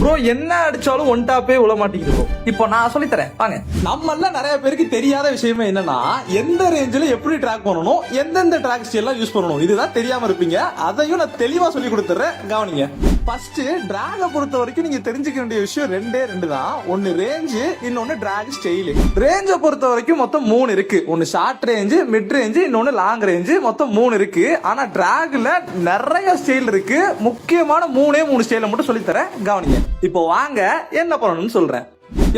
Bro என்ன அடிச்சாலும் one டாப்பே உள்ள மாட்டேங்குது. இப்போ நான் சொல்லித்தரேன் வாங்க. நம்மள நிறைய பேருக்கு தெரியாத விஷயமே என்னன்னா, எந்த ரேஞ்சில எப்படி ட்ராக் பண்ணணும், எந்தெந்த ட்ராக் ஸ்டைல் யூஸ் பண்ணணும், இதுதான் தெரியாம இருப்பீங்க. அதையும் நான் தெளிவா சொல்லி கொடுத்துறேன், கவனிங்க. ஃபர்ஸ்ட் டிராக பொறுத்த வரைக்கும் நீங்க தெரிஞ்சுக்க வேண்டிய விஷயம் ரெண்டு தான். ஒன்னு ரேஞ்ச், இன்னொன்னு டிராக் ஸ்டைல். ரேஞ்ச பொறுத்த வரைக்கும் மொத்தம் 3 இருக்கு. ஒன்னு ஷார்ட் ரேஞ்ச், மிட் ரேஞ்ச், இன்னொன்னு லாங் ரேஞ்ச். மொத்தம் 3 இருக்கு. ஆனா டிராக்ல நிறைய ஸ்டைல் இருக்கு. முக்கியமான 3 ஸ்டைல மட்டும் சொல்லி தரேன், கவனிங்க. இப்போ வாங்க என்ன பண்ணணும்னு சொல்றேன்.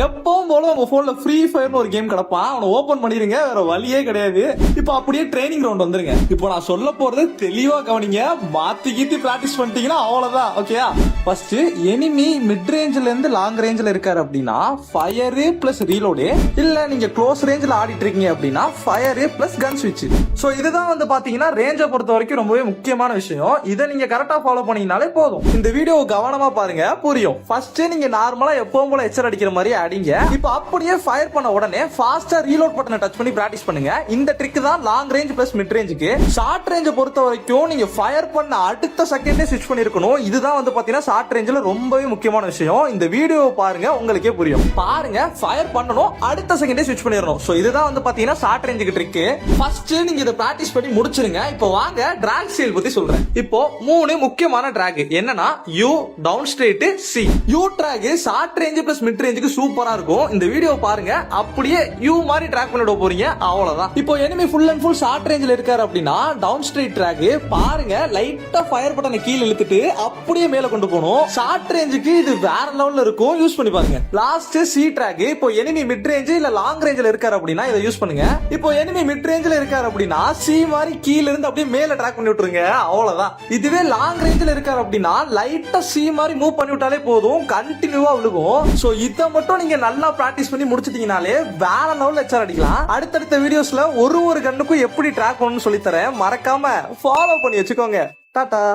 எப்பவும் போல உங்க போன்ல ஃப்ரீ ஃபயர்னு ஒரு கேம் கிடப்பான், அவனை ஓபன் பண்ணிருங்க, வேற வழியே கிடையாது. இப்போ அப்படியே ட்ரைனிங் கிரவுண்ட் வந்துருங்க. இப்போ நான் சொல்ல போறது தெளிவா கவனிங்க. மாத்தி கீத்தி பிராக்டிஸ் பண்ணிட்டீங்கன்னா அவ்வளவுதான். ஓகேயா? ஃபர்ஸ்ட் எனிமி மிட் ரேஞ்சில இருந்து லாங் ரேஞ்சில இருக்காரு அப்படின்னா ஃபயர் பிளஸ் ரீலோடு, இல்ல நீங்க க்ளோஸ் ரேஞ்சில ஆடிட்டு இருக்கீங்க அப்படின்னா ஃபயர் பிளஸ் கன் ஸ்விட்ச். சோ இதுதான் வந்து பாத்தீங்கன்னா ரேஞ்சை பொறுத்த வரைக்கும் ரொம்பவே முக்கியமான விஷயம். இதை நீங்க கரெக்டா ஃபாலோ பண்ணீங்கனாலே போதும். இந்த வீடியோ கவனமா பாருங்க, புரியும். ஃபர்ஸ்ட் நீங்க நார்மலா எப்பவும் போல எச்சர் அடிக்கிற மாதிரி அடிங்க. இப்போ அப்படியே ஃபயர் பண்ண உடனே ஃபாஸ்டா ரீலோட் பட்டனை டச் பண்ணி பிராக்டிஸ் பண்ணுங்க. இந்த ட்ரிக் தான் லாங் ரேஞ்ச் பிளஸ் மிட் ரேஞ்சுக்கு. ஷார்ட் ரேஞ்ச பொறுத்த வரைக்கும் நீங்க ஃபயர் பண்ண அடுத்த செகண்டே ஸ்விட்ச் பண்ணிருக்கணும். இதுதான் வந்து பாத்தீங்கன்னா ஷார்ட் ரேஞ்சில ரொம்பவே முக்கியமான விஷயம். இந்த வீடியோவை பாருங்க, உங்களுக்கே புரியும். பாருங்க, ஃபயர் பண்ணணும், அடுத்த செகண்டே ஸ்விட்ச் பண்ணிரணும். சோ இதுதான் வந்து பாத்தீங்கன்னா ஷார்ட் ரேஞ்சுக்கு ட்ரிக். ஃபர்ஸ்ட் நீங்க இத பிராக்டிஸ் பண்ணி முடிச்சிருங்க. இப்போ வாங்க டிராக் ஸ்டைல் பத்தி சொல்றேன். இப்போ 3 முக்கியமான டிராக் என்னன்னா U, down straight, C. U track short range plus mid ரேஞ்சுக்கு சூப்பரா இருக்கும். இந்த வீடியோ பாருங்க, அப்படியே யூ மாதிரி ட்ராக் பண்ணிட போறீங்க, அவ்வளவுதான். இப்போ enemy full and full short ரேஞ்சில இருக்காரு அப்படின்னா டவுன் ஸ்ட்ரெயிட் ட்ராக் பாருங்க, லைட்டா ஃபயர் பட்டனை கீழ இழுத்துட்டு அப்படியே மேல கொண்டு போகணும். ஷார்ட் ரேஞ்சுக்கு இது வேற லெவல்ல இருக்கும், யூஸ் பண்ணி பாருங்க. லாஸ்ட் சி ட்ராக், இப்போ எனிமி மிட் ரேஞ்ச் இல்ல லாங் ரேஞ்சில இருக்காரு அப்படின்னா இதை யூஸ் பண்ணுங்க. இப்போ எனிமி மிட் ரேஞ்சில இருக்காரு அப்படின்னா சி மாதிரி கீழ இருந்து அப்படியே மேல ட்ராக் பண்ணி விட்டுருங்க, அவ்வளவுதான். இதுவே லாங் ரேஞ்சில இருக்காரு அப்படின்னா லைட்டா சி மாதிரி மூவ் பண்ணி விட்டாலே போதும், கண்டினியூவா விழுகும். சோ இத மட்டும் நீங்க நல்லா பிராக்டிஸ் பண்ணி முடிச்சிட்டீங்கனாலே வேற லெவல்ல எச்சர் அடிக்கலாம். அடுத்தடுத்த வீடியோஸ்ல ஒரு கண்ணுக்கும் எப்படி ட்ராக் பண்ணணும்னு சொல்லி தரேன். மறக்காம ஃபாலோ பண்ணி வச்சுக்கோங்க. டாடா.